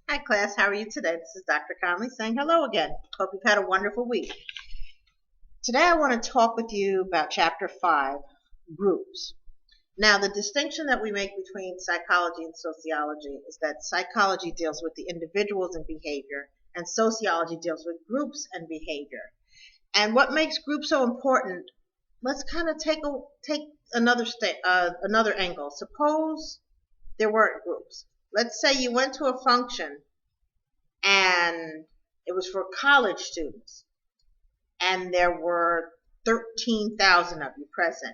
Hi class, how are you today? This is Dr. Conley saying hello again. Hope you've had a wonderful week. Today I want to talk with you about Chapter 5, Groups. Now the distinction that we make between psychology and sociology is that psychology deals with the individuals and behavior, and sociology deals with groups and behavior. And what makes groups so important, let's kind of take another angle. Suppose there weren't groups. Let's say you went to a function and it was for college students and there were 13,000 of you present.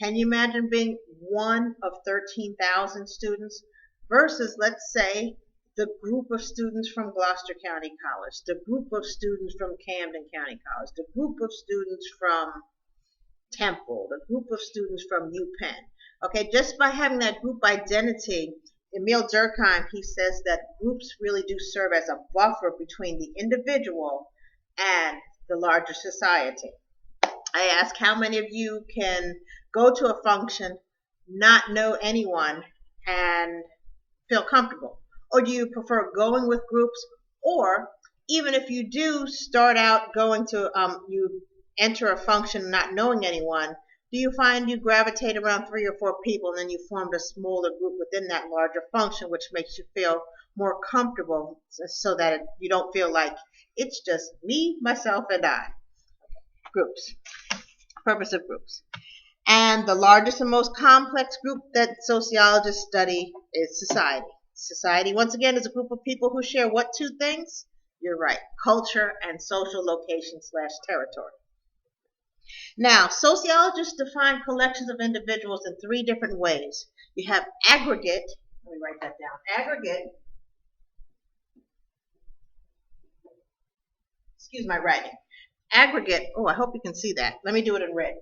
Can you imagine being one of 13,000 students versus, let's say, the group of students from Gloucester County College, the group of students from Camden County College, the group of students from Temple, the group of students from UPenn? Okay, just by having that group identity, Emil Durkheim, he says that groups really do serve as a buffer between the individual and the larger society. I ask how many of you can go to a function, not know anyone, and feel comfortable? Or do you prefer going with groups? Or even if you do start out going to, you enter a function not knowing anyone, do you find you gravitate around 3 or 4 people and then you formed a smaller group within that larger function, which makes you feel more comfortable so that you don't feel like it's just me, myself, and I? Groups. Purpose of groups. And the largest and most complex group that sociologists study is society. Society, once again, is a group of people who share what 2 things? You're right, culture and social location/territory. Now, sociologists define collections of individuals in 3 different ways. You have aggregate, let me write that down, aggregate, excuse my writing, aggregate, oh, I hope you can see that. Let me do it in red.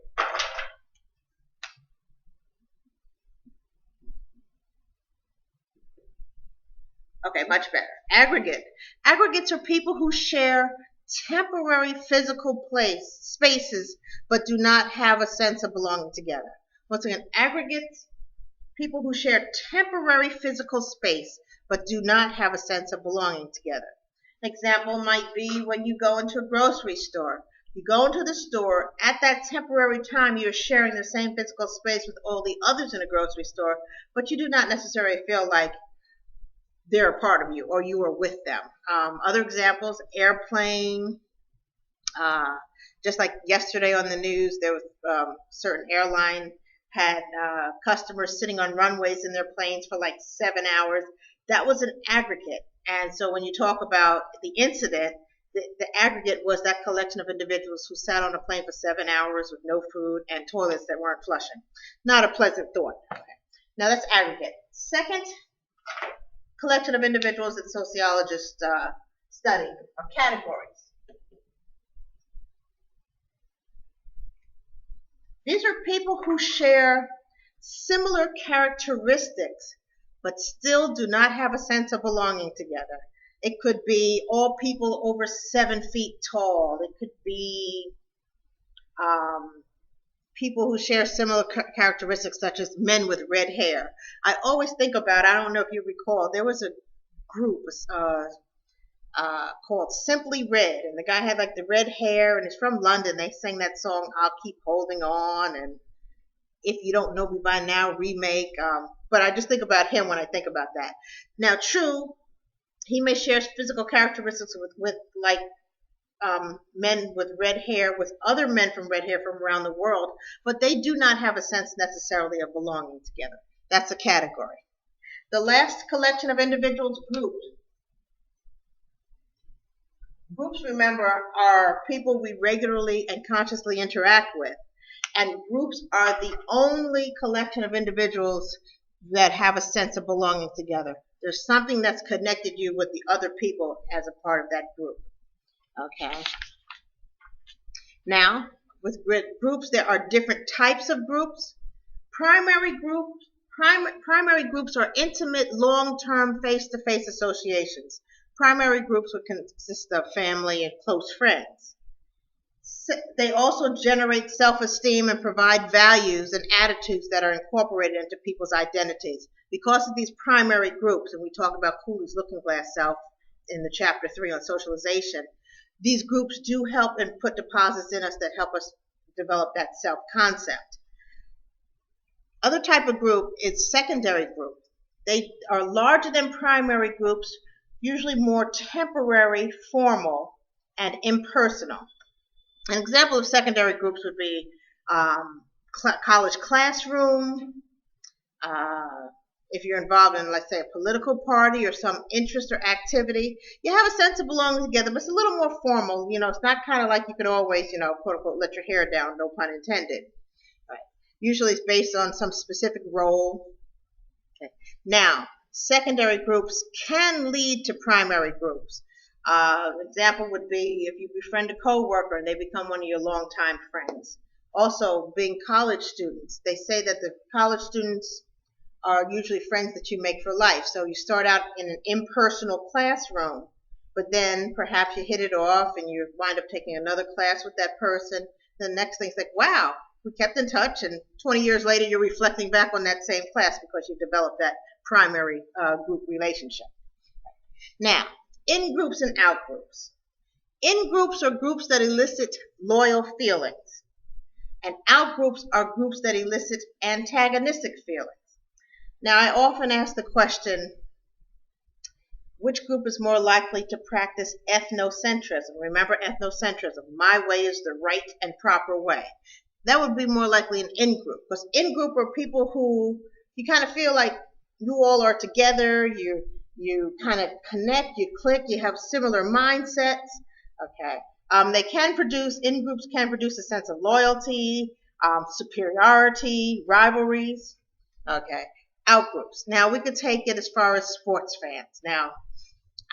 Okay, much better. Aggregate. Aggregates are people who share temporary physical spaces, but do not have a sense of belonging together. Once again, aggregates, people who share temporary physical space, but do not have a sense of belonging together. An example might be when you go into a grocery store. You go into the store, at that temporary time you're sharing the same physical space with all the others in the grocery store, but you do not necessarily feel like they're a part of you or you are with them. Other examples, airplane, just like yesterday on the news, there was certain airline had customers sitting on runways in their planes for like 7 hours. That was an aggregate. And so when you talk about the incident, the aggregate was that collection of individuals who sat on a plane for 7 hours with no food and toilets that weren't flushing. Not a pleasant thought. Okay. Now that's aggregate. Second collection of individuals that sociologists study are categories. These are people who share similar characteristics, but still do not have a sense of belonging together. It could be all people over 7 feet tall. It could be people who share similar characteristics, such as men with red hair. I always think about, I don't know if you recall, there was a group called Simply Red, and the guy had like the red hair, and he's from London. They sang that song, I'll Keep Holding On, and If You Don't Know Me By Now remake. But I just think about him when I think about that. Now, true, he may share physical characteristics with like men with red hair, with other men from red hair from around the world, but they do not have a sense necessarily of belonging together. That's a category. The last collection of individuals, groups. Groups, remember, are people we regularly and consciously interact with. And groups are the only collection of individuals that have a sense of belonging together. There's something that's connected you with the other people as a part of that group. Okay. Now, with groups, there are different types of groups. Primary groups are intimate, long-term, face-to-face associations. Primary groups would consist of family and close friends. They also generate self-esteem and provide values and attitudes that are incorporated into people's identities. Because of these primary groups, and we talk about Cooley's looking glass self, in the chapter 3 on socialization, these groups do help and put deposits in us that help us develop that self-concept. Other type of group is secondary group. They are larger than primary groups, usually more temporary, formal, and impersonal. An example of secondary groups would be college classroom, if you're involved in, let's say, a political party or some interest or activity, you have a sense of belonging together, but it's a little more formal. It's not kind of like you could always, quote unquote, let your hair down, no pun intended. Right. Usually it's based on some specific role. Okay. Now, secondary groups can lead to primary groups. Example would be if you befriend a coworker and they become one of your longtime friends. Also, being college students, they say that the college students are usually friends that you make for life. So you start out in an impersonal classroom, but then perhaps you hit it off and you wind up taking another class with that person. The next thing's like, wow, we kept in touch, and 20 years later you're reflecting back on that same class because you developed that primary group relationship. Now, in-groups and out-groups. In-groups are groups that elicit loyal feelings, and out-groups are groups that elicit antagonistic feelings. Now, I often ask the question, which group is more likely to practice ethnocentrism? Remember ethnocentrism, my way is the right and proper way. That would be more likely an in-group, because in-group are people who you kind of feel like you all are together, you kind of connect, you click, you have similar mindsets. Okay. In-groups can produce a sense of loyalty, superiority, rivalries. Okay. Outgroups. Now, we could take it as far as sports fans. Now,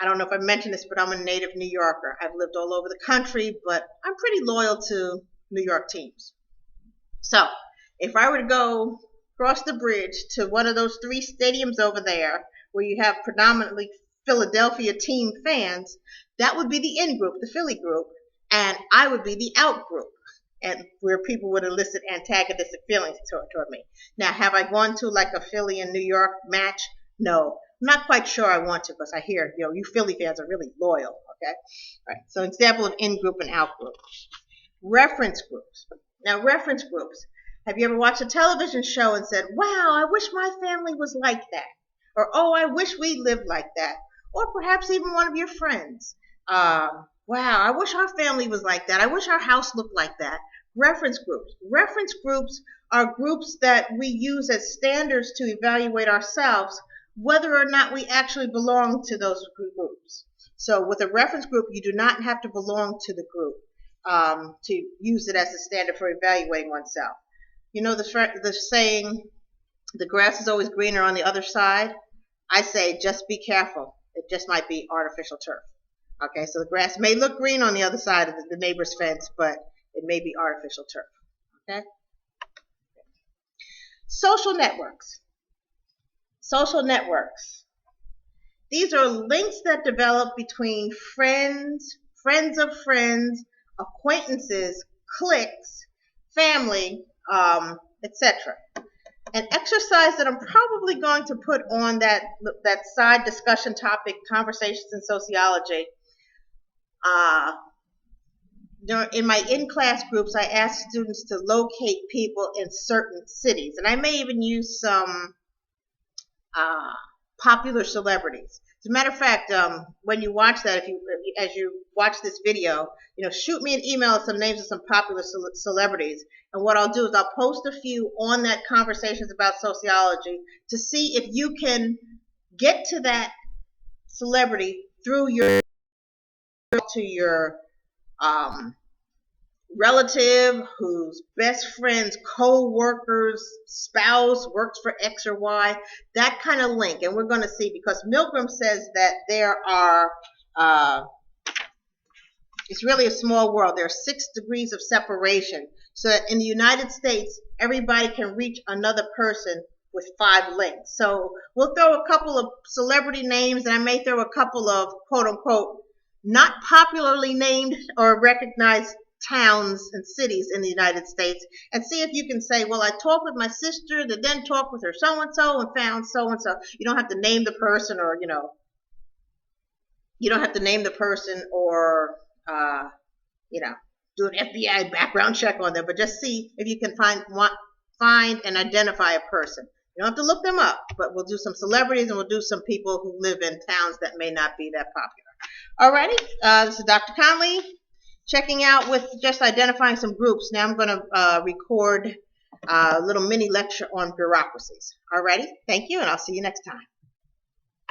I don't know if I mentioned this, but I'm a native New Yorker. I've lived all over the country, but I'm pretty loyal to New York teams. So, if I were to go across the bridge to one of those 3 stadiums over there where you have predominantly Philadelphia team fans, that would be the in group, the Philly group, and I would be the out group, and where people would elicit antagonistic feelings toward me. Now, have I gone to like a Philly and New York match? No. I'm not quite sure I want to, because I hear, you Philly fans are really loyal, okay? All right, so example of in-group and out-group. Reference groups. Now, reference groups. Have you ever watched a television show and said, wow, I wish my family was like that? Or, oh, I wish we lived like that? Or perhaps even one of your friends. Wow, I wish our family was like that. I wish our house looked like that. Reference groups. Reference groups are groups that we use as standards to evaluate ourselves, whether or not we actually belong to those groups. So with a reference group, you do not have to belong to the group to use it as a standard for evaluating oneself. You know the saying, the grass is always greener on the other side? I say, just be careful. It just might be artificial turf. Okay, so the grass may look green on the other side of the neighbor's fence, but it may be artificial turf. Okay? Social networks. Social networks. These are links that develop between friends, friends of friends, acquaintances, cliques, family, etc. An exercise that I'm probably going to put on that side discussion topic, conversations in sociology. In my in-class groups, I ask students to locate people in certain cities, and I may even use some popular celebrities. As a matter of fact, when you watch that, as you watch this video, shoot me an email with some names of some popular celebrities. And what I'll do is I'll post a few on that Conversations About Sociology to see if you can get to that celebrity through your relative whose best friend's co-worker's spouse works for X or Y, that kind of link. And we're going to see, because Milgram says that there are, it's really a small world. There are 6 degrees of separation. So that in the United States, everybody can reach another person with 5 links. So we'll throw a couple of celebrity names, and I may throw a couple of quote-unquote not popularly named or recognized towns and cities in the United States, and see if you can say, well, I talked with my sister that then talked with her so-and-so and found so-and-so. You don't have to name the person or, You don't have to name the person or, you know, do an FBI background check on them, but just see if you can find and identify a person. You don't have to look them up, but we'll do some celebrities and we'll do some people who live in towns that may not be that popular. Alrighty, this is Dr. Conley checking out with just identifying some groups. Now I'm going to record a little mini lecture on bureaucracies. Alrighty, thank you, and I'll see you next time.